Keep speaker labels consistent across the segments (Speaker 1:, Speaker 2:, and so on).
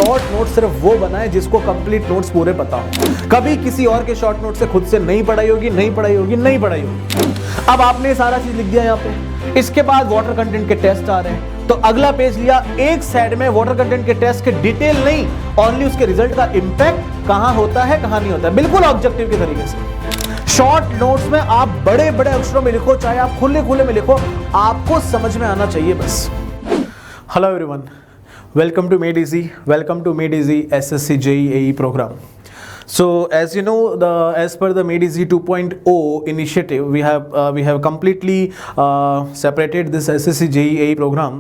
Speaker 1: Short note सिर्फ वो बनाए जिसको कंप्लीट नोट्स पूरे पता हो। कभी किसी और के शॉर्ट नोट से खुद से नहीं पढ़ाई होगी, नहीं पढ़ाई होगी, नहीं पढ़ाई होगी। अब आपने सारा चीज लिख दिया यहाँ पे, इसके बाद वाटर कंटेंट के टेस्ट आ रहे हैं, तो अगला पेज लिया, एक साइड में वाटर कंटेंट के टेस्ट के डिटेल नहीं, ओनली उसके रिजल्ट का इंपैक्ट कहां होता है कहां नहीं होता है, बिल्कुल ऑब्जेक्टिव के तरीके से। शॉर्ट नोट्स में आप बड़े बड़े अक्षरों में लिखो, चाहे आप खुले खुले में लिखो, आपको समझ में आना चाहिए बस। Hello everyone, welcome to Made Easy. Welcome to Made Easy SSC JEE AE program. So as you know, as per the Made Easy 2.0 initiative, we have completely separated this SSC JEE AE program.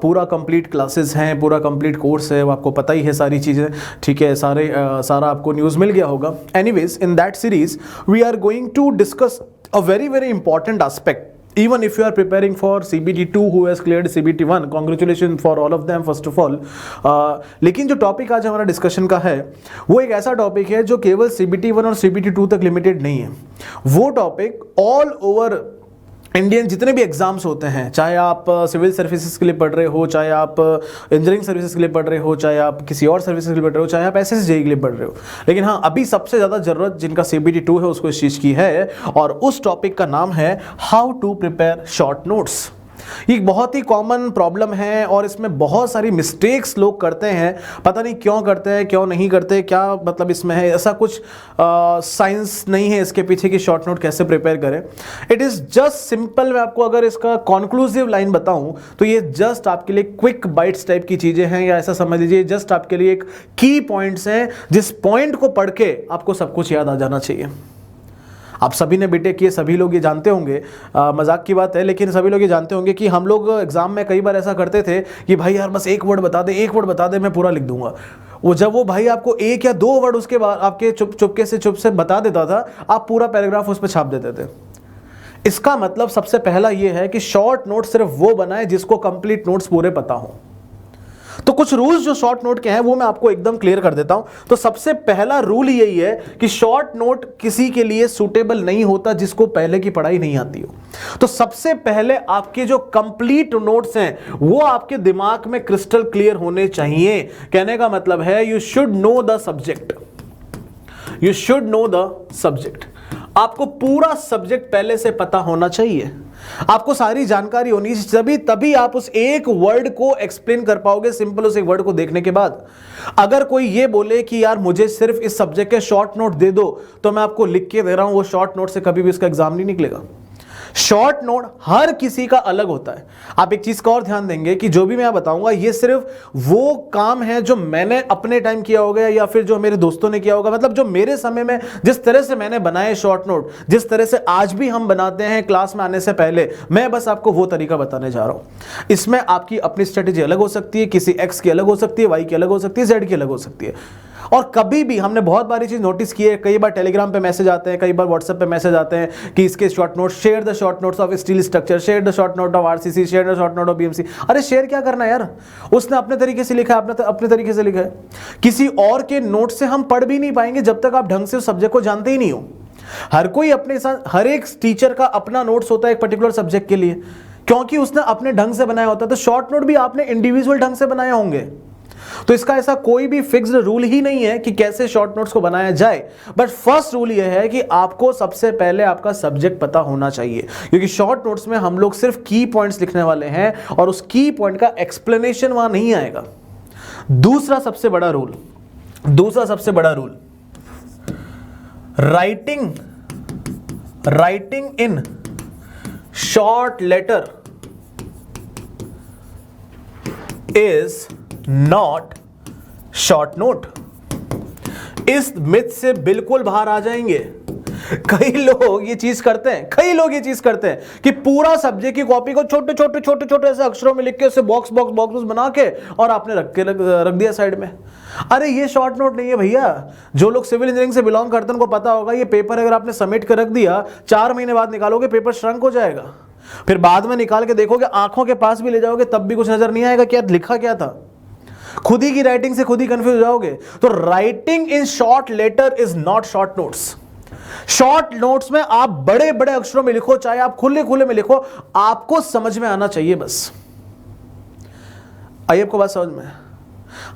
Speaker 1: पूरा complete classes हैं, पूरा complete course है, आपको पता ही है सारी चीज़ें, ठीक है, सारा आपको न्यूज़ मिल गया होगा. Anyways, in that series, we are going to discuss a very important aspect. Even if you are preparing for CBT2 who has cleared CBT1, congratulations for all of them first of all. लेकिन जो topic आज हमारा discussion का है वो एक ऐसा topic है जो केवल CBT1 और CBT2 तक लिमिटेड नहीं है। वो टॉपिक ऑल ओवर इंडियन जितने भी एग्जाम्स होते हैं, चाहे आप सिविल सर्विसेज के लिए पढ़ रहे हो, चाहे आप इंजीनियरिंग सर्विसेज के लिए पढ़ रहे हो, चाहे आप किसी और सर्विसेज के लिए पढ़ रहे हो, चाहे आप SSC JEE के लिए पढ़ रहे हो, लेकिन हाँ अभी सबसे ज़्यादा ज़रूरत जिनका CBT2 है उसको इस चीज़ की है, और उस टॉपिक का नाम है how to prepare short notes. ये बहुत ही कॉमन प्रॉब्लम है और इसमें बहुत सारी मिस्टेक्स लोग करते हैं, पता नहीं क्यों करते हैं, क्यों नहीं करते, क्या मतलब इसमें है, ऐसा कुछ साइंस नहीं है इसके पीछे कि शॉर्ट नोट कैसे प्रिपेयर करें। It is just simple. मैं आपको अगर इसका कॉन्क्लूसिव लाइन बताऊं तो ये जस्ट आपके लिए क्विक बाइट्स टाइप की चीज़ें हैं, या ऐसा समझ लीजिए जस्ट आपके लिए एक की पॉइंट्स हैं जिस पॉइंट को पढ़ के आपको सब कुछ याद आ जाना चाहिए। आप सभी ने बीटेक किए, सभी लोग ये जानते होंगे, मजाक की बात है लेकिन सभी लोग ये जानते होंगे कि हम लोग एग्जाम में कई बार ऐसा करते थे कि भाई यार बस एक वर्ड बता दे, मैं पूरा लिख दूंगा। वो जब वो भाई आपको एक या दो वर्ड उसके बाद आपके चुपके से बता देता था, आप पूरा पैराग्राफ उस पर छाप देते थे। इसका मतलब सबसे पहला ये है कि शॉर्ट नोट सिर्फ वो बनाए जिसको कंप्लीट नोट्स पूरे पता हो। तो कुछ रूल्स जो शॉर्ट नोट के हैं वो मैं आपको एकदम क्लियर कर देता हूं। तो सबसे पहला रूल यही है कि शॉर्ट नोट किसी के लिए सूटेबल नहीं होता जिसको पहले की पढ़ाई नहीं आती हो। तो सबसे पहले आपके जो कंप्लीट नोट्स हैं वो आपके दिमाग में क्रिस्टल क्लियर होने चाहिए। कहने का मतलब है you should know the subject, you should know the subject. आपको पूरा सब्जेक्ट पहले से पता होना चाहिए, आपको सारी जानकारी होनी चाहिए, तभी आप उस एक वर्ड को एक्सप्लेन कर पाओगे सिंपल उस एक वर्ड को देखने के बाद। अगर कोई ये बोले कि यार मुझे सिर्फ इस सब्जेक्ट के शॉर्ट नोट दे दो तो मैं आपको लिख के दे रहा हूं, वो शॉर्ट नोट से कभी भी उसका एग्जाम नहीं निकलेगा। शॉर्ट नोट हर किसी का अलग होता है। आप एक चीज का और ध्यान देंगे कि जो भी मैं बताऊंगा ये सिर्फ वो काम है जो मैंने अपने टाइम किया होगा या फिर जो मेरे दोस्तों ने किया होगा, मतलब जो मेरे समय में जिस तरह से मैंने बनाए शॉर्ट नोट, जिस तरह से आज भी हम बनाते हैं क्लास में आने से पहले, मैं बस आपको वो तरीका बताने जा रहा हूं। इसमें आपकी अपनी स्ट्रेटेजी अलग हो सकती है, किसी एक्स की अलग हो सकती है, वाई की अलग हो सकती है, जेड की अलग हो सकती है। और कभी भी हमने बहुत बारी चीज नोटिस की है, कई बार टेलीग्राम पे मैसेज आते हैं, कई बार व्हाट्सएप पे मैसेज आते हैं कि इसके short note, share the short notes of steel structure, share the short note of RCC, share the short note of BMC. अरे शेयर क्या करना है यार, उसने अपने तरीके से लिखा है, अपने तरीके से लिखा है। किसी और के नोट से हम पढ़ भी नहीं पाएंगे जब तक आप ढंग से उस सब्जेक्ट को जानते ही नहीं हो। हर कोई अपने साथ, हर एक टीचर का अपना नोट्स होता है एक पर्टिकुलर सब्जेक्ट के लिए, क्योंकि उसने अपने ढंग से बनाया होता है। तो शॉर्ट नोट भी आपने इंडिविजुअल ढंग से बनाए होंगे। तो इसका ऐसा कोई भी फिक्स्ड रूल ही नहीं है कि कैसे शॉर्ट नोट्स को बनाया जाए, बट फर्स्ट रूल यह है कि आपको सबसे पहले आपका सब्जेक्ट पता होना चाहिए, क्योंकि शॉर्ट नोट्स में हम लोग सिर्फ की पॉइंट्स लिखने वाले हैं और उस की पॉइंट का एक्सप्लेनेशन वहां नहीं आएगा। दूसरा सबसे बड़ा rule, writing in short letter is not short note. इस मिथ से बिल्कुल बाहर आ जाएंगे। कई लोग ये चीज करते हैं कि पूरा सब्जेक्ट की कॉपी को छोटे ऐसे अक्षरों में लिख के उसे बॉक्स बना के और आपने रख दिया साइड में। अरे ये शॉर्ट नोट नहीं है भैया। जो लोग सिविल इंजीनियरिंग से बिलोंग करते हैं उनको पता होगा, ये पेपर अगर आपने सबमिट कर रख दिया, 4 महीने बाद निकालोगे पेपर श्रंक हो जाएगा, फिर बाद में निकाल के देखोगे, आंखों के पास भी ले जाओगे तब भी कुछ नजर नहीं आएगा क्या लिखा क्या था। खुद ही की राइटिंग से खुद ही कंफ्यूज हो जाओगे। तो writing in short letter is not short notes. Short notes में आप बड़े बड़े अक्षरों में लिखो, चाहे आप खुले खुले में लिखो, आपको समझ में आना चाहिए बस। आइए आपको बात समझ में।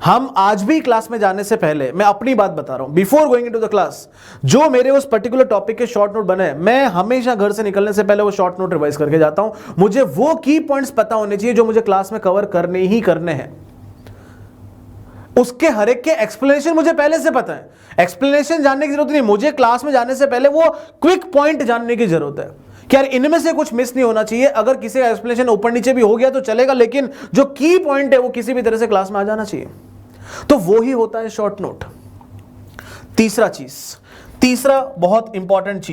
Speaker 1: हम आज भी क्लास में जाने से पहले, मैं अपनी बात बता रहा हूं, before going into the class, जो मेरे उस पर्टिकुलर टॉपिक के शॉर्ट नोट बने, मैं हमेशा घर से निकलने से पहले वो शॉर्ट नोट रिवाइज करके जाता हूं। मुझे वो की पॉइंट्स पता होने चाहिए जो मुझे क्लास में कवर करने ही करने हैं। उसके हर एक के एक्सप्लेनेशन मुझे पहले से पता है। एक्सप्लेनेशन जानने की जरूरत नहीं, मुझे क्लास में जाने से पहले वो क्विक पॉइंट जानने की जरूरत है कि यार इनमें से कुछ मिस नहीं होना चाहिए। अगर किसी का एक्सप्लेनेशन ऊपर नीचे भी हो गया तो चलेगा, लेकिन जो की पॉइंट है वो किसी भी तरह से क्लास में आ जाना चाहिए। तो वो ही होता है शॉर्ट नोट। तीसरा बहुत इंपॉर्टेंट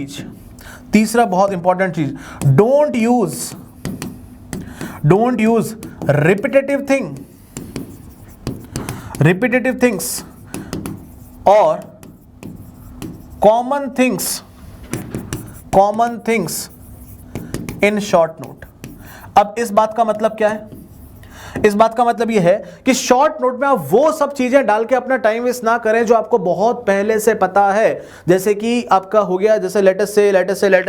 Speaker 1: चीज, don't use repetitive things or common things in short note। अब इस बात का मतलब क्या है? इस बात का मतलब यह है कि शॉर्ट नोट में आप वो सब चीजें डाल के अपना टाइम वेस्ट ना करें जो आपको बहुत पहले से पता है। जैसे कि आपका हो गया, जैसे लेटेस्ट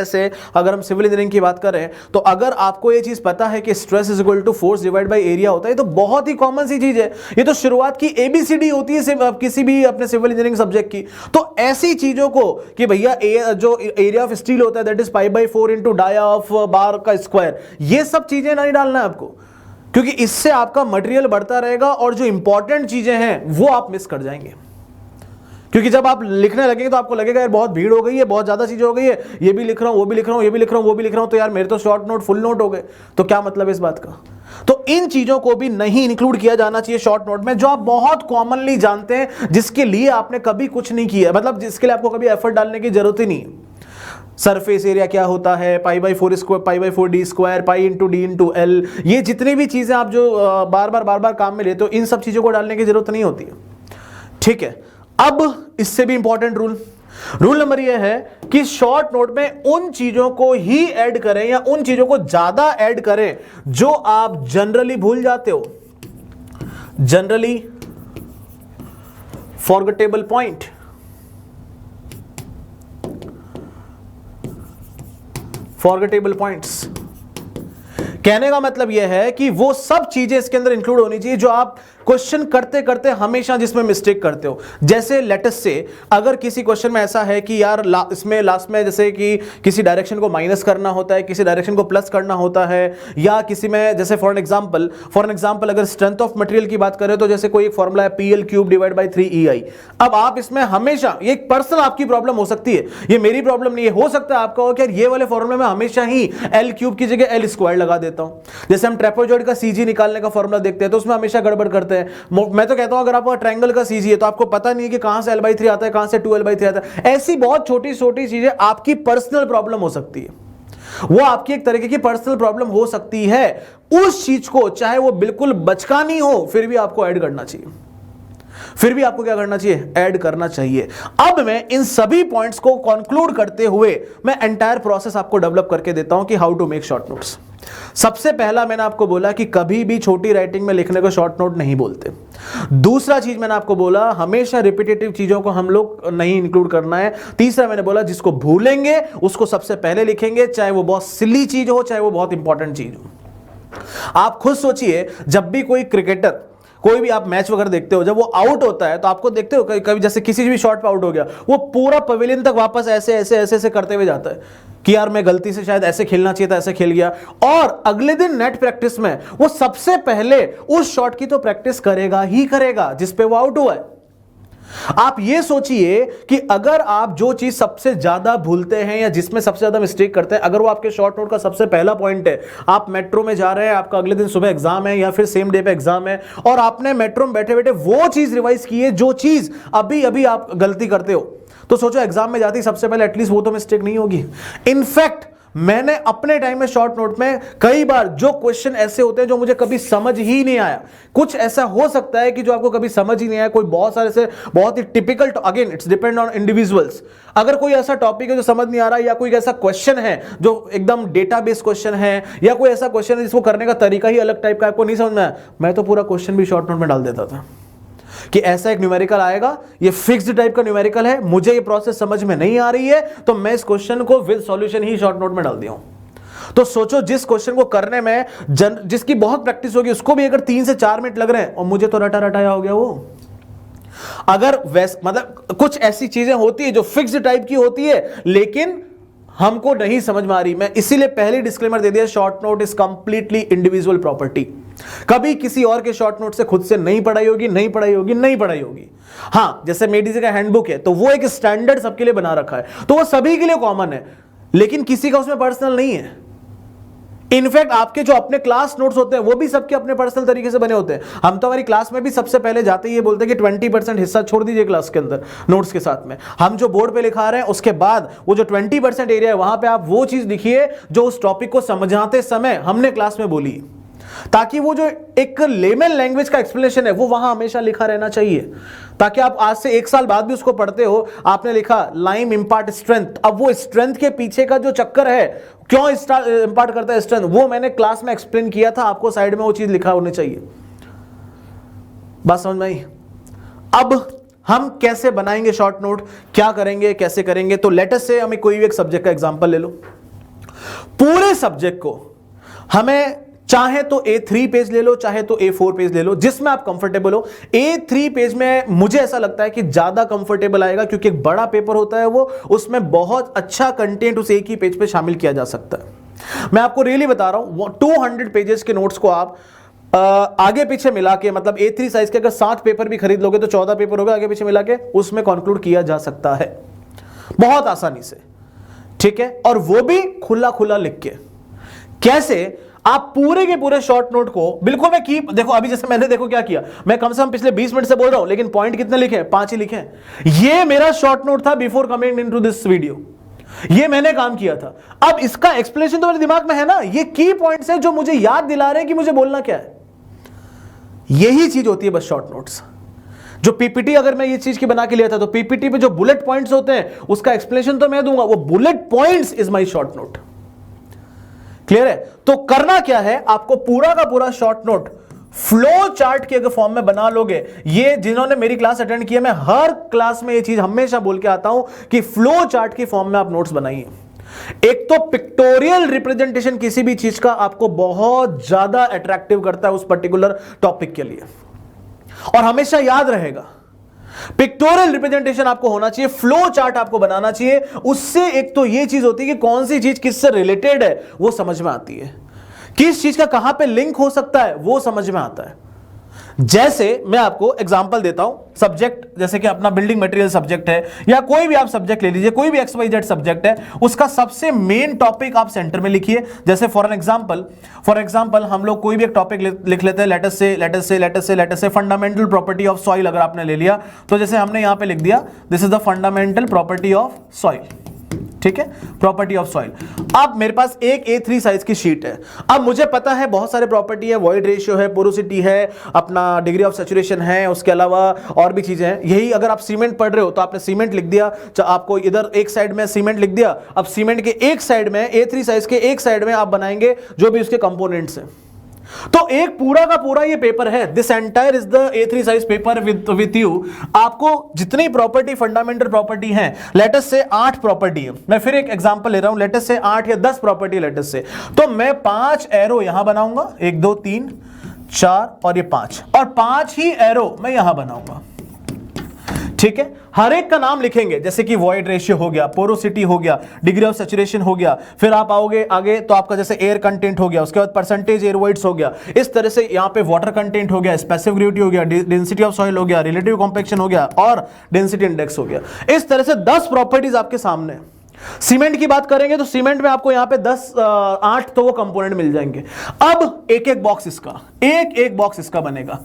Speaker 1: से अगर हम सिविल इंजीनियरिंग की बात करें तो अगर आपको ये चीज पता है कि stress is equal to force divide by area होता है, तो बहुत ही कॉमन सी चीज है। ये तो शुरुआत की ABCD होती है किसी भी अपने सिविल इंजीनियरिंग सब्जेक्ट की। तो ऐसी चीजों को कि भैया जो एरिया ऑफ स्टील होता है that is π/4 into dia of bar का स्क्वायर, ये सब चीजें नहीं डालना है आपको, क्योंकि इससे आपका मटेरियल बढ़ता रहेगा और जो इंपॉर्टेंट चीजें हैं वो आप मिस कर जाएंगे। क्योंकि जब आप लिखने लगेंगे तो आपको लगेगा यार बहुत भीड़ हो गई है, बहुत ज्यादा चीजें हो गई है, ये भी लिख रहा हूं, वो भी लिख रहा हूं, ये भी लिख रहा हूं, वो भी लिख रहा हूं, तो यार मेरे तो शॉर्ट नोट फुल नोट हो गए। तो क्या मतलब है इस बात का? तो इन चीजों को भी नहीं इंक्लूड किया जाना चाहिए शॉर्ट नोट में, जो आप बहुत कॉमनली जानते हैं, जिसके लिए आपने कभी कुछ नहीं किया, मतलब जिसके लिए आपको कभी एफर्ट डालने की जरूरत ही नहीं है। सरफेस एरिया क्या होता है, π/4 square, π/4d square, pi into D into L, ये जितनी भी चीजें आप जो बार बार काम में लेते हो, इन सब चीजों को डालने की जरूरत नहीं होती है। ठीक है, अब इससे भी इंपॉर्टेंट रूल नंबर ये है कि शॉर्ट नोट में उन चीजों को ही ऐड करें या उन चीजों को ज्यादा ऐड करें जो आप जनरली भूल जाते हो। Generally forgettable point, forgettable points, कहने का मतलब यह है कि वो सब चीजें इसके अंदर इंक्लूड होनी चाहिए जो आप क्वेश्चन करते करते हमेशा जिसमें मिस्टेक करते हो। जैसे लेटेस्ट से अगर किसी क्वेश्चन में ऐसा है कि यार इसमें लास्ट में जैसे कि किसी डायरेक्शन को माइनस करना होता है, किसी डायरेक्शन को प्लस करना होता है, या किसी में जैसे फॉर एन एग्जांपल अगर स्ट्रेंथ ऑफ मटेरियल की बात करें तो जैसे कोई एक फॉर्मूला है PL³ डिवाइड बाय 3EI। अब आप इसमें हमेशा, ये एक पर्सनल आपकी प्रॉब्लम हो सकती है, ये मेरी प्रॉब्लम नहीं है, हो सकता है आपका हो कि ये वाले फॉर्मूले में हमेशा ही L³ की जगह L² लगा देता हूं। जैसे हम ट्रेपेजॉइड का CG निकालने का फॉर्मूला देखते हैं तो उसमें हमेशा गड़बड़ करते हैं। मैं तो कहता हूं अगर आपका ट्रायंगल का CG है तो आपको पता नहीं है कि कहां से L/3 आता है, कहां से 2L/3 आता है। ऐसी बहुत छोटी छोटी चीजें आपकी पर्सनल प्रॉब्लम हो सकती है, वो आपकी एक तरीके की पर्सनल प्रॉब्लम हो सकती है। उस चीज को चाहे वो बिल्कुल बचकानी हो फिर भी आपको ऐड करना चाहिए, फिर भी आपको क्या करना चाहिए, ऐड करना चाहिए। अब मैं इन सभी पॉइंट्स को कंक्लूड करते हुए मैं एंटायर प्रोसेस आपको डेवलप करके देता हूं कि how to make short notes. सबसे पहला मैंने आपको बोला कि कभी भी छोटी राइटिंग में लिखने को शॉर्ट नोट नहीं बोलते। दूसरा चीज मैंने आपको बोला हमेशा रिपीटेटिव चीजों को हम लोग नहीं इंक्लूड करना है। तीसरा मैंने बोला जिसको भूलेंगे उसको सबसे पहले लिखेंगे, चाहे वो बहुत सिली चीज हो चाहे वो बहुत इंपॉर्टेंट चीज हो। आप खुद सोचिए, जब भी कोई क्रिकेटर, कोई भी आप मैच वगैरह देखते हो, जब वो आउट होता है तो आपको देखते हो कभी जैसे किसी भी शॉट पे आउट हो गया, वो पूरा पवेलियन तक वापस ऐसे ऐसे ऐसे ऐसे करते हुए जाता है कि यार मैं गलती से शायद ऐसे खेलना चाहिए था, ऐसे खेल गया। और अगले दिन नेट प्रैक्टिस में वो सबसे पहले उस शॉट की तो प्रैक्टिस करेगा ही करेगा जिस पे वो आउट हुआ है। आप ये सोचिए कि अगर आप जो चीज सबसे ज्यादा भूलते हैं या जिसमें सबसे ज्यादा मिस्टेक करते हैं, अगर वो आपके शॉर्ट नोट का सबसे पहला पॉइंट है, आप मेट्रो में जा रहे हैं, आपका अगले दिन सुबह एग्जाम है या फिर सेम डे पे एग्जाम है, और आपने मेट्रो में बैठे बैठे वो चीज रिवाइज की है जो चीज अभी अभी आप गलती करते हो, तो सोचो एग्जाम में जाते ही सबसे पहले एटलीस्ट वो तो मिस्टेक नहीं होगी। इनफैक्ट मैंने अपने टाइम में शॉर्ट नोट में कई बार जो क्वेश्चन ऐसे होते हैं जो मुझे कभी समझ ही नहीं आया, कुछ ऐसा हो सकता है कि जो आपको कभी समझ ही नहीं आया, कोई बहुत सारे से बहुत ही typical, again it's depend on individuals. अगर कोई ऐसा टॉपिक है जो समझ नहीं आ रहा, या कोई ऐसा क्वेश्चन है जो एकदम डेटाबेस क्वेश्चन है, या कोई ऐसा क्वेश्चन है जिसको करने का तरीका ही अलग टाइप का आपको नहीं समझ में आया, मैं तो पूरा क्वेश्चन भी शॉर्ट नोट में डाल देता था कि ऐसा एक न्यूमेरिकल आएगा, ये फिक्स्ड टाइप का न्यूमेरिकल है, मुझे ये प्रोसेस समझ में नहीं आ रही है, तो मैं इस क्वेश्चन को with solution he short note में डाल दिया हूं। तो सोचो जिस क्वेश्चन को करने में जिसकी बहुत प्रैक्टिस होगी उसको भी अगर 3 से 4 मिनट लग रहे हैं और मुझे तो रटा रटाया हो गया वो। अगर मतलब कुछ ऐसी चीजें होती है जो फिक्स्ड टाइप की होती है लेकिन हमको नहीं समझ में आ रही, मैं इसीलिए पहले डिस्क्लेमर दे दिया, short note is completely individual property. कभी किसी और के शॉर्ट नोट से खुद से नहीं पढ़ाई होगी, नहीं पढ़ाई होगी, नहीं पढ़ाई होगी। हां, जैसे मेडिजी का हैंडबुक है तो वो एक स्टैंडर्ड सबके लिए बना रखा है, तो वो सभी के लिए कॉमन है, लेकिन किसी का उसमें पर्सनल नहीं है। इनफैक्ट आपके जो अपने क्लास नोट्स होते हैं वो भी सबके अपने पर्सनल तरीके से बने होते हैं। हम तो हमारी क्लास में भी सबसे पहले जाते ही ये बोलते हैं कि 20% हिस्सा छोड़ दीजिए क्लास के अंदर नोट्स के साथ में। हम जो बोर्ड पे लिखा रहे हैं उसके बाद वो जो 20% एरिया है वहां पे आप वो चीज लिखिए जो उस टॉपिक को समझाते समय हमने क्लास में बोली, ताकि वो जो एक लेमन लैंग्वेज का एक्सप्लेनेशन है वो वहां हमेशा लिखा रहना चाहिए, ताकि आप आज से 1 साल बाद भी उसको पढ़ते हो, आपने लिखा लाइम इंपार्ट स्ट्रेंथ, अब वो स्ट्रेंथ के पीछे का जो चक्कर है, क्यों इंपार्ट करता है स्ट्रेंथ, वो मैंने क्लास में एक्सप्लेन किया था, आपको साइड में वो चीज लिखा होनी चाहिए। बात समझ में आई? अब हम कैसे बनाएंगे शॉर्ट नोट, क्या करेंगे, कैसे करेंगे? तो लेट अस से हमें कोई भी एक सब्जेक्ट का एग्जांपल ले लो। पूरे सब्जेक्ट को हमें चाहे तो A3 पेज ले लो, चाहे तो A4 पेज ले लो, जिसमें आप कंफर्टेबल हो। A3 पेज में मुझे ऐसा लगता है कि ज्यादा कंफर्टेबल आएगा, क्योंकि एक बड़ा पेपर होता है वो, उसमें बहुत अच्छा कंटेंट उस एक ही पेज पे शामिल किया जा सकता है। मैं आपको रियली बता रहा हूं, 200 पेजेस के नोट्स को आप आगे पीछे मिला के, मतलब A3 साइज के अगर 7 पेपर भी खरीद लोगे तो 14 पेपर होगा, आगे पीछे मिला के उसमें कंक्लूड किया जा सकता है बहुत आसानी से, ठीक है? और वो भी खुला खुला लिख के। कैसे? आप पूरे के पूरे शॉर्ट नोट को बिल्कुल, मैं देखो अभी जैसे मैंने देखो क्या किया, मैं कम से कम पिछले 20 मिनट से बोल रहा हूं, लेकिन पॉइंट कितने लिखे? 5 ही लिखे। ये मेरा शॉर्ट नोट था before coming into this video, ये मैंने काम किया था। अब इसका एक्सप्लेनेशन तो मेरे दिमाग में है ना, ये की पॉइंट्स है जो मुझे याद दिला रहे हैं कि मुझे बोलना क्या है। यही चीज होती है बस शॉर्ट नोट्स। जो पीपीटी अगर मैं ये चीज की बना के लिया था, तो पीपीटी पे जो बुलेट पॉइंट्स होते हैं उसका एक्सप्लेनेशन तो मैं दूंगा, वो bullet points is my short note. Clear है? तो करना क्या है, आपको पूरा का पूरा शॉर्ट नोट फ्लो चार्ट के अगर फॉर्म में बना लोगे, ये जिन्होंने मेरी क्लास अटेंड किया, मैं हर क्लास में ये चीज हमेशा बोल के आता हूं कि फ्लो चार्ट की फॉर्म में आप नोट्स बनाइए। एक तो पिक्टोरियल रिप्रेजेंटेशन किसी भी चीज का आपको बहुत ज्यादा अट्रैक्टिव करता है उस पर्टिकुलर टॉपिक के लिए, और हमेशा याद रहेगा पिक्टोरियल रिप्रेजेंटेशन आपको होना चाहिए, फ्लो चार्ट आपको बनाना चाहिए। उससे एक तो ये चीज होती है कि कौन सी चीज किससे रिलेटेड है वो समझ में आती है, किस चीज का कहां पे लिंक हो सकता है वो समझ में आता है। जैसे मैं आपको एग्जांपल देता हूं, सब्जेक्ट जैसे कि अपना बिल्डिंग मटेरियल सब्जेक्ट है, या कोई भी आप सब्जेक्ट ले लीजिए, कोई भी XYZ सब्जेक्ट है, उसका सबसे मेन टॉपिक आप सेंटर में लिखिए। जैसे फॉर एग्जांपल हम लोग कोई भी एक टॉपिक लिख लेते हैं, लेट अस से फंडामेंटल प्रॉपर्टी ऑफ सॉइल अगर आपने ले लिया, तो जैसे हमने यहां पे लिख दिया this is the fundamental property of soil, ठीक है, प्रॉपर्टी ऑफ सॉइल। अब मेरे पास एक A3 साइज की शीट है। अब मुझे पता है बहुत सारे प्रॉपर्टी है, वॉइड रेशियो है, पोरोसिटी है, अपना डिग्री ऑफ सैचुरेशन है, उसके अलावा और भी चीजें हैं। यही अगर आप सीमेंट पढ़ रहे हो तो आपने सीमेंट लिख दिया, आपको इधर एक साइड में सीमेंट लिख दिया। अब सीमेंट के एक साइड में, A3 साइज के एक साइड में आप बनाएंगे जो भी उसके कंपोनेंट्स हैं। तो एक पूरा का पूरा ये पेपर है, this entire is the A3 size paper with you. आपको जितनी प्रॉपर्टी, फंडामेंटल प्रॉपर्टी है, लेट अस से 8 प्रॉपर्टी है, मैं फिर एक एग्जांपल ले रहा हूं, लेट अस से 8 या 10 प्रॉपर्टी लेट अस से, तो मैं 5 एरो यहां बनाऊंगा, 1 2 3 4 और ये 5, और 5 ही एरो मैं यहां बनाऊंगा, ठीक है? हर एक का नाम लिखेंगे, जैसे कि वॉइड रेशियो हो गया, पोरोसिटी हो गया, डिग्री ऑफ सैचुरेशन हो गया, फिर आप आओगे आगे तो आपका जैसे एयर कंटेंट हो गया, उसके बाद परसेंटेज एयर वॉइड्स हो गया, इस तरह से यहां पे वाटर कंटेंट हो गया, स्पेसिफिक ग्रेविटी हो गया, डेंसिटी ऑफ सॉइल हो गया, रिलेटिव कॉम्पैक्शन हो गया, और डेंसिटी इंडेक्स हो गया। इस तरह से 10 प्रॉपर्टीज आपके सामने। सीमेंट की बात करेंगे तो सीमेंट में आपको यहां पे 8 तो वो कंपोनेंट मिल जाएंगे। अब एक एक बॉक्स इसका बनेगा।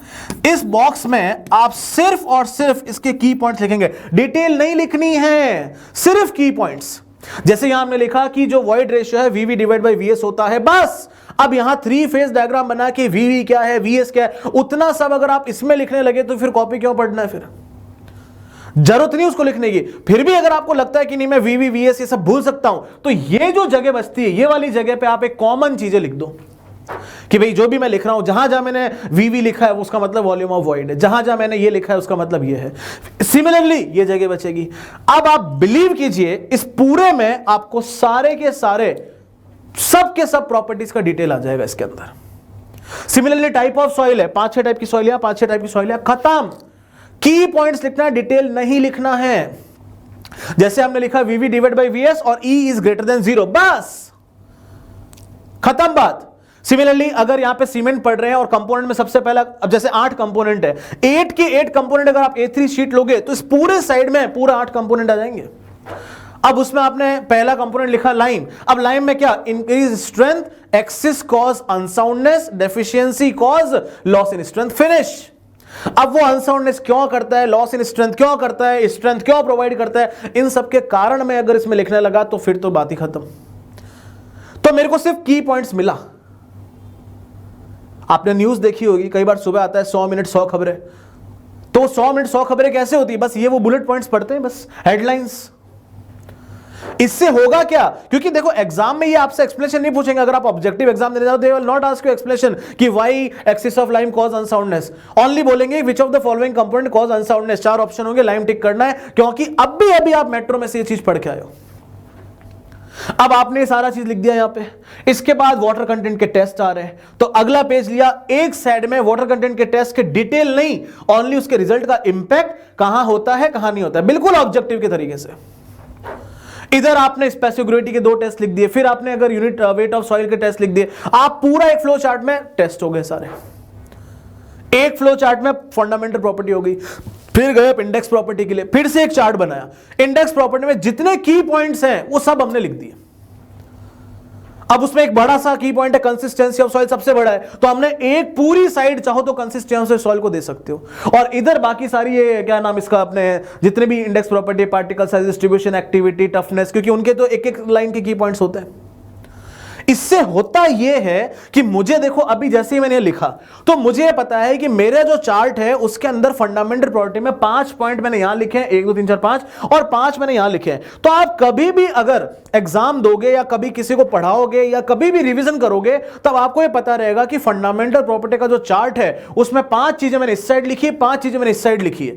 Speaker 1: इस बॉक्स में आप सिर्फ और सिर्फ इसके की पॉइंट्स लिखेंगे, डिटेल नहीं लिखनी है, सिर्फ की पॉइंट्स। जैसे यहां हमने लिखा कि जो वॉइड रेशियो है VV डिवाइड बाय VS होता है, बस। अब यहां 3 फेज डायग्राम बना के VV क्या है, VS क्या है, उतना सब अगर आप इसमें लिखने लगे तो फिर कॉपी क्यों पढ़ना है, फिर जरूरत नहीं उसको लिखने की। फिर भी अगर आपको लगता है कि नहीं मैं VV VS ये सब भूल सकता हूं, तो ये जो जगह बचती है, ये वाली जगह पे आप एक कॉमन चीजें लिख दो कि भाई जो भी मैं लिख रहा हूं, जहां जहां मैंने VV लिखा है उसका मतलब वॉल्यूम ऑफ वॉइड है, जहां जहां मैंने ये लिखा है उसका मतलब ये है। सिमिलरली ये जगह बचेगी। अब आप बिलीव कीजिए, इस पूरे में आपको सारे के सारे सब के सब प्रॉपर्टीज का डिटेल आ जाएगा इसके अंदर। सिमिलरली टाइप ऑफ सॉइल है, 5-6 टाइप की सॉइल है, 5-6 टाइप की सॉइल है, खत्म। की पॉइंट्स लिखना है, डिटेल नहीं लिखना है। जैसे हमने लिखा VV डिवाइड बाई VS और E इज ग्रेटर देन 0, बस खत्म बात। सिमिलरली अगर यहां पे सीमेंट पढ़ रहे हैं और कंपोनेंट में सबसे पहला, अब जैसे 8 कंपोनेंट है, 8 के 8 कंपोनेंट अगर आप A3 शीट लोगे तो इस पूरे साइड में पूरा 8 कंपोनेंट आ जाएंगे। अब उसमें आपने पहला कंपोनेंट लिखा लाइम, अब लाइम में क्या, increase strength, axis cause unsoundness, deficiency cause loss in strength, finish. अब वो अनसाउंडनेस क्यों करता है, लॉस इन स्ट्रेंथ क्यों करता है, स्ट्रेंथ क्यों प्रोवाइड करता है, इन सब के कारण में अगर इसमें लिखने लगा तो फिर तो बात ही खत्म। तो मेरे को सिर्फ की पॉइंट्स मिला। आपने न्यूज देखी होगी, कई बार सुबह आता है 100 मिनट 100 खबरें, तो 100 मिनट 100 खबरें कैसे होती है, बस ये वो बुलेट पॉइंट्स पढ़ते हैं, बस हेडलाइंस। इससे होगा क्या, क्योंकि देखो एग्जाम में ये आपसे एक्सप्लेनेशन नहीं पूछेंगे। अगर आप ऑब्जेक्टिव एग्जाम देने जाओ, they will not ask you explanation कि why excess of lime cause unsoundness, only बोलेंगे which of the following component cause unsoundness. 4 option होंगे, लाइम टिक करना है, क्योंकि अभी आप मेट्रो में से ये चीज पढ़ के आए हो। अब आपने सारा चीज लिख दिया यहां पे। इसके बाद वाटर कंटेंट के टेस्ट आ रहे हैं, तो अगला पेज लिया, एक साइड में वाटर कंटेंट के टेस्ट के डिटेल नहीं, ओनली उसके रिजल्ट का इंपैक्ट कहां होता है कहां नहीं होता है, बिल्कुल ऑब्जेक्टिव के तरीके से। इधर आपने स्पेसिफिक ग्रेविटी के 2 टेस्ट लिख दिए, फिर आपने अगर यूनिट वेट ऑफ सॉइल के टेस्ट लिख दिए, आप पूरा एक फ्लो चार्ट में टेस्ट हो गए सारे। एक फ्लो चार्ट में फंडामेंटल प्रॉपर्टी हो गई, फिर गए इंडेक्स प्रॉपर्टी के लिए, फिर से एक चार्ट बनाया। इंडेक्स प्रॉपर्टी में जितने की पॉइंट्स हैं वो सब हमने लिख दिए। अब उसमें एक बड़ा सा की पॉइंट है कंसिस्टेंसी ऑफ सॉइल, सबसे बड़ा है, तो हमने एक पूरी साइड चाहो तो कंसिस्टेंसी ऑफ सॉइल को दे सकते हो, और इधर बाकी सारी ये क्या नाम इसका, अपने जितने भी index property, particle size, distribution, activity, toughness, क्योंकि उनके तो एक एक लाइन के की पॉइंट्स होते हैं। इससे होता यह है कि मुझे देखो, अभी जैसे ही मैंने लिखा तो मुझे पता है कि मेरा जो चार्ट है उसके अंदर फंडामेंटल प्रॉपर्टी में 5 पॉइंट मैंने यहां लिखे हैं, 1 2 3 4 5, और 5 मैंने यहां लिखे हैं। तो आप कभी भी अगर एग्जाम दोगे या कभी किसी को पढ़ाओगे या कभी भी रिवीजन करोगे, तब आपको यह पता रहेगा कि फंडामेंटल प्रॉपर्टी का जो चार्ट है उसमें 5 चीजें मैंने इस साइड लिखी है, 5 चीजें मैंने इस साइड लिखी है।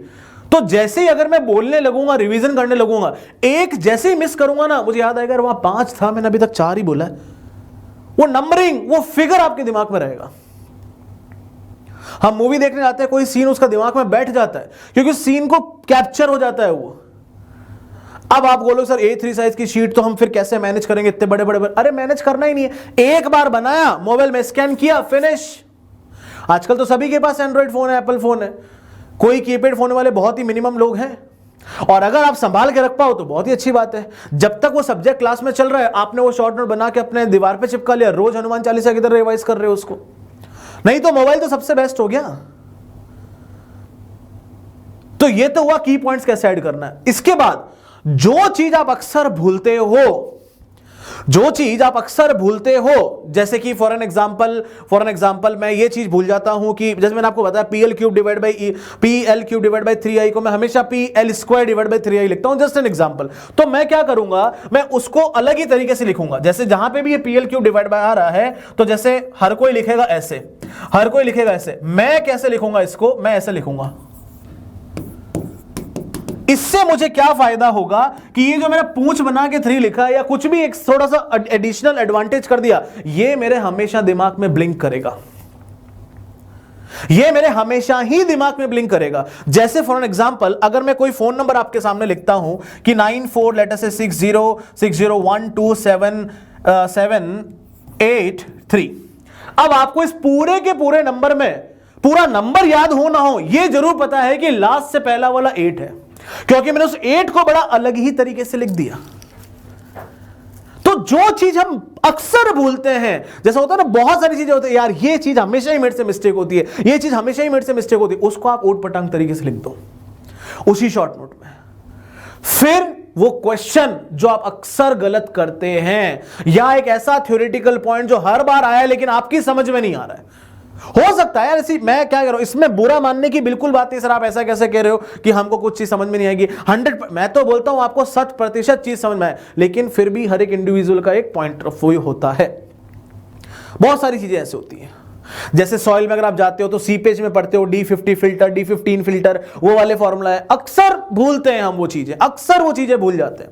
Speaker 1: तो जैसे ही अगर मैं बोलने लगूंगा, रिवीजन करने लगूंगा, एक जैसे ही मिस करूंगा ना, मुझे याद आएगा वहां 5 था, मैंने अभी तक 4 ही बोला है। वो नंबरिंग, वो फिगर आपके दिमाग में रहेगा। हम मूवी देखने जाते हैं, कोई सीन उसका दिमाग में बैठ जाता है क्योंकि सीन को कैप्चर हो जाता है वो। अब आप बोलो सर A3 साइज की शीट तो हम फिर कैसे मैनेज करेंगे, इतने बड़े बड़े, अरे मैनेज करना ही नहीं है, एक बार बनाया, मोबाइल में स्कैन किया, फिनिश। आजकल तो सभी के पास एंड्रॉइड फोन है, एप्पल फोन है, कोई कीपैड फोन वाले बहुत ही मिनिमम लोग हैं। और अगर आप संभाल के रख पाओ तो बहुत ही अच्छी बात है। जब तक वो सब्जेक्ट क्लास में चल रहा है, आपने वो शॉर्ट नोट बना के अपने दीवार पे चिपका लिया, रोज हनुमान चालीसा की तरह रिवाइज कर रहे हो उसको। नहीं तो मोबाइल तो सबसे बेस्ट हो गया। तो ये तो हुआ की पॉइंट्स कैसे ऐड करना है। इसके बाद जो चीज आप अक्सर भूलते हो, जैसे कि फॉर एन एग्जांपल मैं ये चीज भूल जाता हूं कि जैसे मैंने आपको बताया PL cube divide by 3i को मैं हमेशा PL square divide by 3i लिखता हूं, जस्ट एन एग्जांपल। तो मैं क्या करूंगा, मैं उसको अलग ही तरीके से लिखूंगा। जैसे जहां पे भी ये PL क्यूब डिवाइड बाय आ रहा है, तो जैसे हर कोई लिखेगा ऐसे, मैं कैसे लिखूंगा इसको, मैं ऐसे लिखूंगा। इससे मुझे क्या फायदा होगा कि ये जो मैंने पूंछ बना के 3 लिखा है या कुछ भी एक थोड़ा सा एडिशनल एडवांटेज कर दिया, ये मेरे हमेशा दिमाग में ब्लिंक करेगा, ये मेरे हमेशा ही दिमाग में ब्लिंक करेगा। जैसे फॉर एन एग्जांपल, अगर मैं कोई फोन नंबर आपके सामने लिखता हूं कि 94 लेटर से 6060127783, अब आपको इस पूरे के पूरे नंबर में पूरा नंबर याद हो ना हो, यह जरूर पता है कि लास्ट से पहला वाला 8 है, क्योंकि मैंने उस 8 को बड़ा अलग ही तरीके से लिख दिया। तो जो चीज हम अक्सर भूलते हैं, जैसा होता है ना, बहुत सारी चीजें होती है, यार ये चीज हमेशा ही मेरे से मिस्टेक होती है, ये चीज हमेशा ही मेरे से मिस्टेक होती है, उसको आप ऊट पटांग तरीके से लिख दो उसी शॉर्ट नोट में। फिर वो क्वेश्चन जो आप अक्सर गलत करते हैं, या एक ऐसा थ्योरेटिकल पॉइंट जो हर बार आया है लेकिन आपकी समझ में नहीं आ रहा है, हो सकता है यार ऐसी, मैं क्या कह रहा हूं, इसमें बुरा मानने की बिल्कुल बात नहीं। सर आप ऐसा कैसे कह रहे हो कि हमको कुछ चीज समझ में नहीं आएगी। 100, मैं तो बोलता हूं आपको 100% चीज समझ में आए, लेकिन फिर भी हर एक इंडिविजुअल का एक पॉइंट ऑफ व्यू होता है। बहुत सारी चीजें ऐसे होती हैं, जैसे सॉइल में अगर आप जाते हो तो सीपेज में पढ़ते हो D50 फिल्टर, D15 फिल्टर, वो वाले फॉर्मूला है, अक्सर भूलते हैं हम वो चीजें, अक्सर वो चीजें भूल जाते हैं।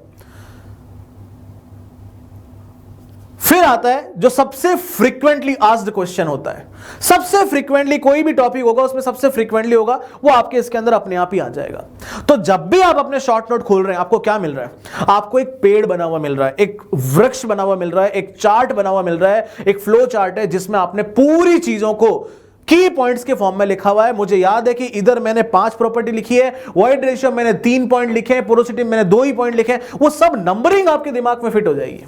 Speaker 1: फिर आता है जो सबसे फ्रीक्वेंटली आस्क्ड क्वेश्चन होता है। सबसे फ्रीक्वेंटली कोई भी टॉपिक होगा उसमें सबसे फ्रीक्वेंटली होगा, वो आपके इसके अंदर अपने आप ही आ जाएगा। तो जब भी आप अपने शॉर्ट नोट खोल रहे हैं, आपको क्या मिल रहा है? आपको एक पेड़ बना हुआ मिल रहा है, एक वृक्ष बना हुआ मिल रहा है, एक चार्ट बना हुआ मिल रहा है, एक फ्लो चार्ट है जिसमें आपने पूरी चीजों को की पॉइंट्स के फॉर्म में लिखा हुआ है। मुझे याद है कि इधर मैंने 5 प्रॉपर्टी लिखी है, वॉइड रेशियो मैंने 3 पॉइंट लिखे हैं, पोरोसिटी मैंने 2 ही पॉइंट लिखे हैं। वो सब नंबरिंग आपके दिमाग में फिट हो जाएगी।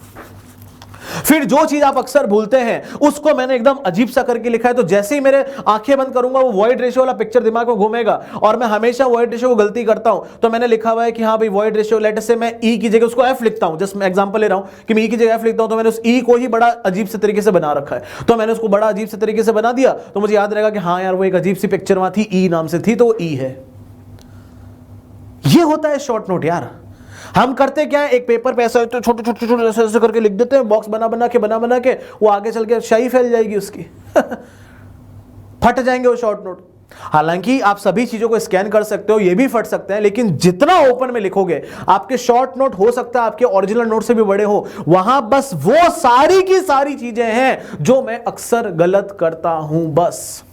Speaker 1: फिर जो चीज आप अक्सर भूलते हैं उसको मैंने एकदम अजीब सा करके लिखा है, तो जैसे ही मेरे आंखें बंद करूंगा वो वॉइड रेशियो वाला पिक्चर दिमाग में घूमेगा। और मैं हमेशा वॉइड रेशियो को गलती करता हूं, तो मैंने लिखा हुआ है कि हाँ भाई वॉइड रेशियो, लेट से मैं ई की जगह उसको एफ लिखता हूं, जस्ट मैं एग्जांपल ले रहा हूं कि मैं ई की जगह एफ लिखता हूं, तो मैंने उस ई को ही बड़ा अजीब से तरीके से बना रखा है। तो मैंने उसको बड़ा अजीब से तरीके से बना दिया, तो मुझे याद रहेगा कि हाँ यार वो एक अजीब सी पिक्चर वहां थी, ई नाम से थी, तो वो ई है। ये होता है शॉर्ट नोट यार। हम करते क्या है, एक पेपर पे ऐसा छोटे छोटे छोटे ऐसे करके लिख देते हैं, बॉक्स बना बना के वो आगे चल के शाही फैल जाएगी उसकी फट जाएंगे वो शॉर्ट नोट। हालांकि आप सभी चीजों को स्कैन कर सकते हो, ये भी फट सकते हैं, लेकिन जितना ओपन में लिखोगे आपके शॉर्ट नोट हो सकता है आपके ओरिजिनल नोट से भी बड़े हो। वहां बस वो सारी की सारी चीजें हैं जो मैं अक्सर गलत करता हूं। बस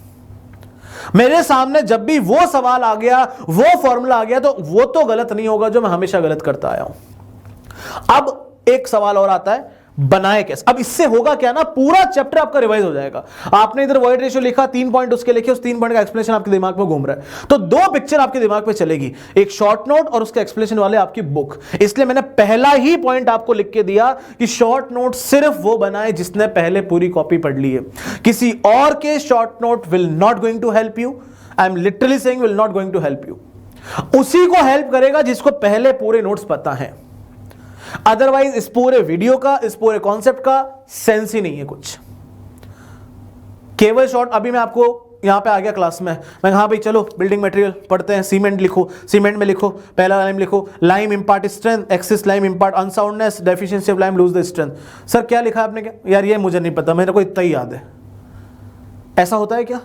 Speaker 1: मेरे सामने जब भी वो सवाल आ गया, वो फॉर्मूला आ गया, तो वो तो गलत नहीं होगा जो मैं हमेशा गलत करता आया हूं। अब एक सवाल और आता है, बनाए कैसे? अब इससे होगा क्या ना, पूरा चैप्टर आपका रिवाइज हो जाएगा। आपने इधर वॉइड रेशियो लिखा, 3 पॉइंट उसके लिखे, उस 3 पॉइंट का एक्सप्लेनेशन आपके दिमाग में घूम रहा है, तो 2 पिक्चर आपके दिमाग में चलेगी, एक शॉर्ट नोट और उसके एक्सप्लेनेशन वाले आपकी बुक। इसलिए मैंने पहला ही पॉइंट आपको लिख के दिया कि शॉर्ट नोट सिर्फ वो बनाए जिसने पहले पूरी कॉपी पढ़ ली है। किसी और के short note will not going to help you. I am literally saying will not going to help you. उसी को हेल्प करेगा जिसको पहले पूरे नोट्स पता है। अदरवाइज इस पूरे वीडियो का, इस पूरे कॉन्सेप्ट का सेंस ही नहीं है कुछ। केवल शॉर्ट, अभी मैं आपको यहां पे आ गया क्लास में, मैं हाँ भाई चलो बिल्डिंग मटेरियल पढ़ते हैं, सीमेंट लिखो, सीमेंट में लिखो, पहला लाइम लिखो, lime इंपार्ट strength, axis lime इंपार्ट unsoundness, deficiency of lime lose the strength. Sir क्या लिखा आपने? क्या यार ये मुझे नहीं पता, मेरे को इतना ही याद है। ऐसा होता है क्या?